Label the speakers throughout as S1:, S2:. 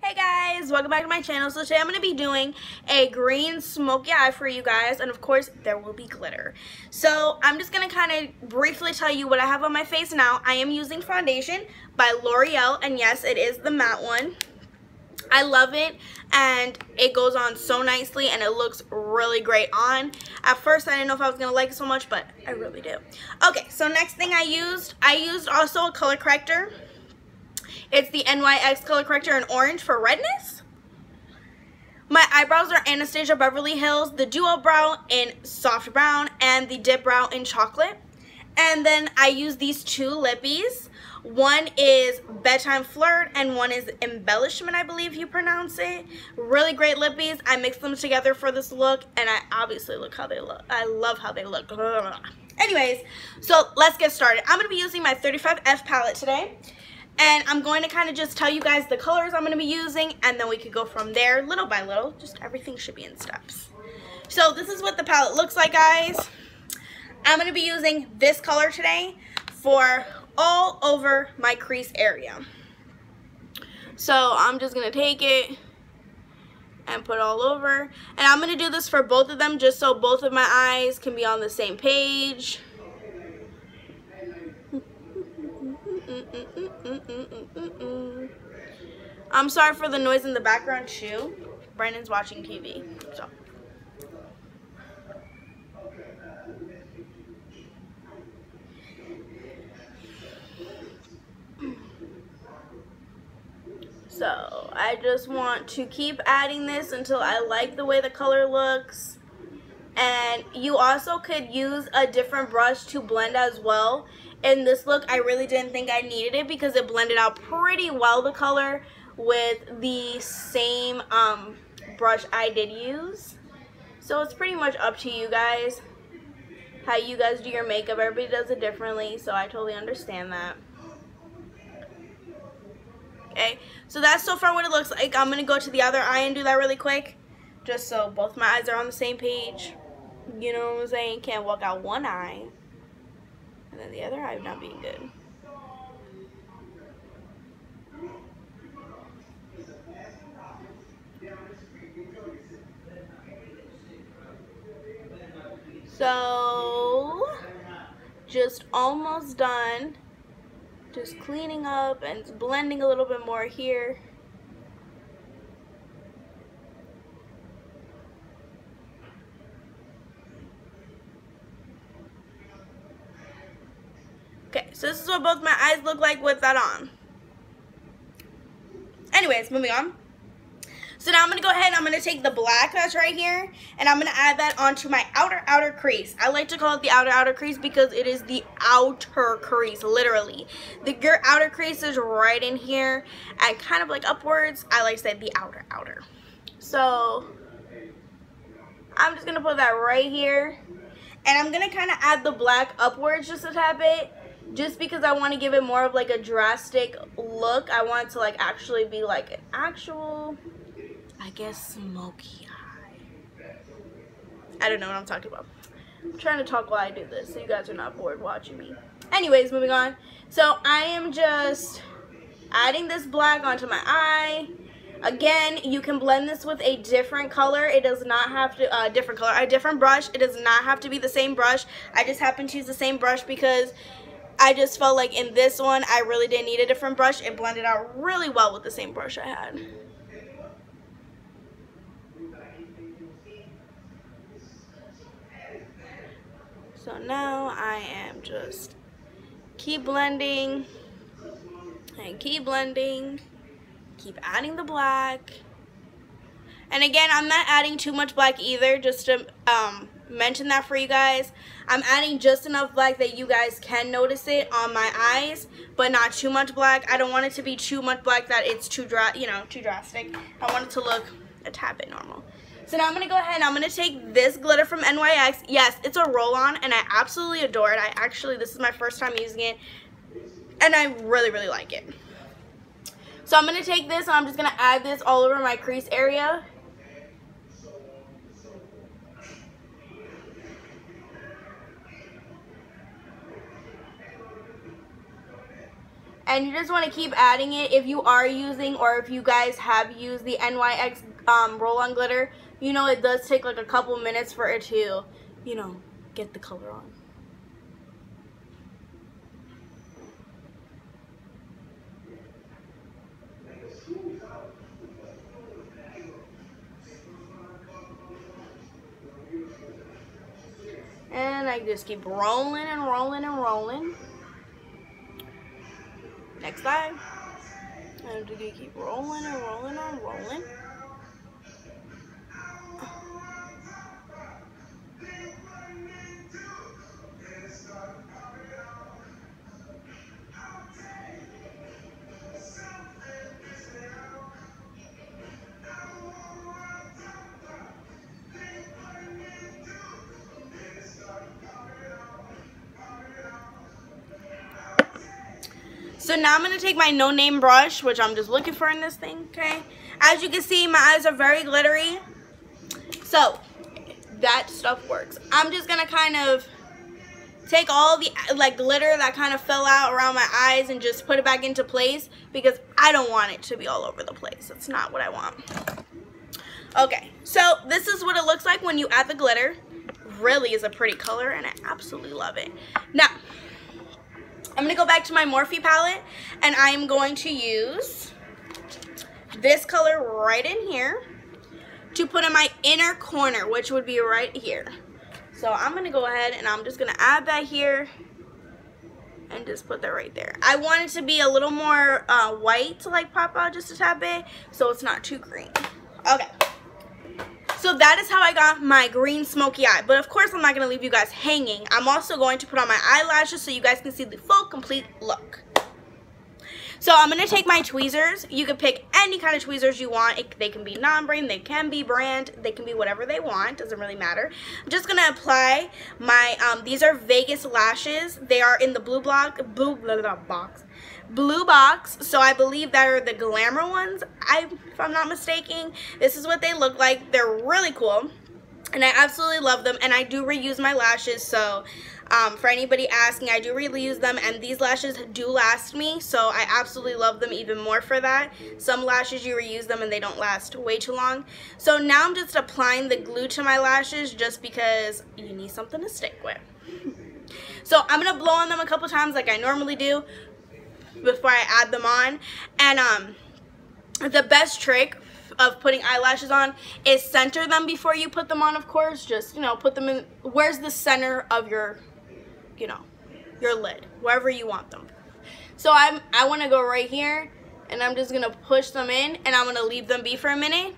S1: Hey guys, welcome back to my channel. So today I'm going to be doing a green smoky eye for you guys, and of course there will be glitter. So I'm just going to kind of briefly tell you what I have on my face now. I am using foundation by L'Oreal, and yes, it is the matte one. I love it, and it goes on so nicely, and it looks really great on. At first I didn't know if I was going to like it so much, but I really do. Okay, so next thing I used also a color corrector. It's the NYX color corrector in orange for redness. My eyebrows are Anastasia Beverly Hills, the duo brow in soft brown, and the dip brow in chocolate. And then I use these two lippies. One is Bedtime Flirt and one is Embellishment, I believe you pronounce it. Really great lippies. I mixed them together for this look, and I obviously look how they look. I love how they look. Anyways, so let's get started. I'm going to be using my 35F palette today. And I'm going to kind of just tell you guys the colors I'm going to be using, and then we could go from there little by little. Just everything should be in steps. So this is what the palette looks like, guys. I'm going to be using this color today for all over my crease area. So I'm just going to take it and put all over. And I'm going to do this for both of them just so both of my eyes can be on the same page. I'm sorry for the noise in the background too. Brandon's watching TV, so I just want to keep adding this until I like the way the color looks. And you also could use a different brush to blend as well. In this look, I really didn't think I needed it because it blended out pretty well, the color, with the same brush I did use. So it's pretty much up to you guys how you guys do your makeup. Everybody does it differently, so I totally understand that. Okay, so that's so far what it looks like. I'm going to go to the other eye and do that really quick, just so both my eyes are on the same page. You know what I'm saying? Can't walk out one eye and then the other eye not being good. So, just almost done. Just cleaning up and blending a little bit more here. Okay, so this is what both my eyes look like with that on. Anyways, moving on. So now I'm going to go ahead and I'm going to take the black that's right here, and I'm going to add that onto my outer crease. I like to call it the outer crease because it is the outer crease, literally. Your outer crease is right in here and kind of like upwards. I like to say the outer. So I'm just going to put that right here, and I'm going to kind of add the black upwards just a tad bit, just because I want to give it more of like a drastic look. I want it to like actually be like an actual, I guess, smoky eye. I don't know what I'm talking about. I'm trying to talk while I do this so you guys are not bored watching me. Anyways, moving on. So I am just adding this black onto my eye. Again, you can blend this with a different color. It does not have to, a different brush. It does not have to be the same brush. I just happen to use the same brush because I just felt like in this one, I really didn't need a different brush. It blended out really well with the same brush I had. So now I am just keep blending and keep blending, keep adding the black. And again, I'm not adding too much black either, just to mention that for you guys. I'm adding just enough black that you guys can notice it on my eyes, but not too much black. I don't want it to be too much black that it's too drastic. I want it to look a tad bit normal. So now I'm going to go ahead and I'm going to take this glitter from NYX. Yes, it's a roll-on, and I absolutely adore it. This is my first time using it, and I really, really like it. So I'm going to take this, and I'm just going to add this all over my crease area. And you just want to keep adding it. If you are using, or if you guys have used the NYX roll-on glitter, you know it does take like a couple minutes for it to, you know, get the color on. And I just keep rolling and rolling and rolling. Next side. I'm just gonna keep rolling and rolling and rolling. So now I'm going to take my no name brush, which I'm just looking for in this thing, okay? As you can see, my eyes are very glittery. So that stuff works. I'm just going to kind of take all the like glitter that kind of fell out around my eyes and just put it back into place, because I don't want it to be all over the place. That's not what I want. Okay, so this is what it looks like when you add the glitter. Really is a pretty color, and I absolutely love it. Now, I'm going to go back to my Morphe palette, and I am going to use this color right in here to put in my inner corner, which would be right here. So I'm going to go ahead and I'm just going to add that here and just put that right there. I want it to be a little more white to like pop out just a tad bit, so it's not too green. Okay. So that is how I got my green smoky eye. But of course I'm not going to leave you guys hanging. I'm also going to put on my eyelashes so you guys can see the full complete look. So I'm going to take my tweezers. You can pick any kind of tweezers you want. They can be non-brand, they can be brand, they can be whatever they want. Doesn't really matter. I'm just going to apply my, these are Vegas lashes. They are in the blue box. So I believe that are the glamour ones, if I'm not mistaken. This is what they look like. They're really cool, and I absolutely love them, and I do reuse my lashes. So for anybody asking, I do reuse them, and these lashes do last me, so I absolutely love them even more for that. Some lashes you reuse them and they don't last way too long. So now I'm just applying the glue to my lashes just because you need something to stick with. So I'm gonna blow on them a couple times like I normally do before I add them on. And the best trick of putting eyelashes on is center them before you put them on, of course. Just, you know, put them in, where's the center of your, you know, your lid, wherever you want them. So I want to go right here, and I'm just gonna push them in, and I'm gonna leave them be for a minute,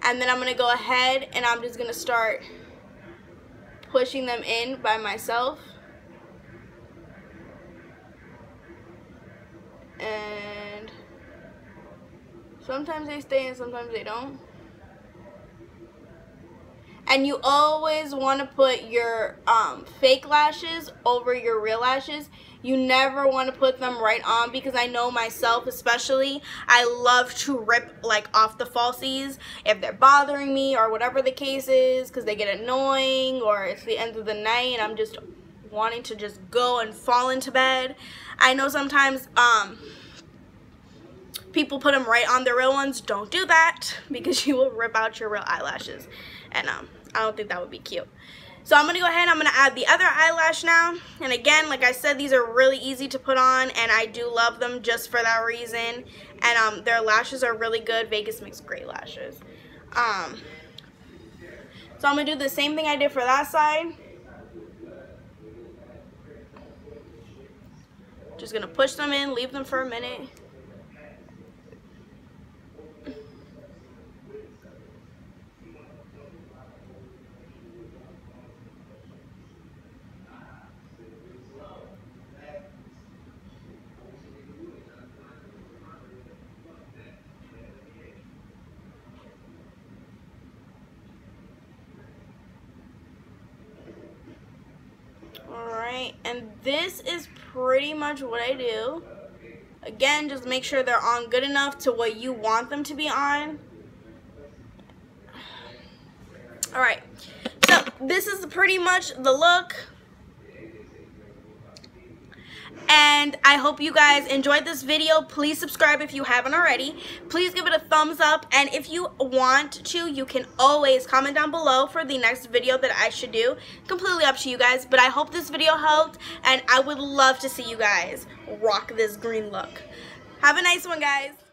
S1: and then I'm gonna go ahead and I'm just gonna start pushing them in by myself. And sometimes they stay and sometimes they don't. And you always want to put your fake lashes over your real lashes. You never want to put them right on, because I know myself especially, I love to rip like off the falsies if they're bothering me or whatever the case is, because they get annoying or it's the end of the night and I'm just wanting to just go and fall into bed. I know sometimes people put them right on their real ones. Don't do that, because you will rip out your real eyelashes, and I don't think that would be cute. So I'm going to go ahead and I'm going to add the other eyelash now. And again, like I said, these are really easy to put on, and I do love them just for that reason. And their lashes are really good. Vegas makes great lashes. So I'm going to do the same thing I did for that side. Just going to push them in, leave them for a minute. Alright, and this is pretty much what I do. Again, just make sure they're on good enough to what you want them to be on. Alright, so this is pretty much the look. And I hope you guys enjoyed this video. Please subscribe if you haven't already. Please give it a thumbs up. And if you want to, you can always comment down below for the next video that I should do. Completely up to you guys. But I hope this video helped. And I would love to see you guys rock this green look. Have a nice one, guys.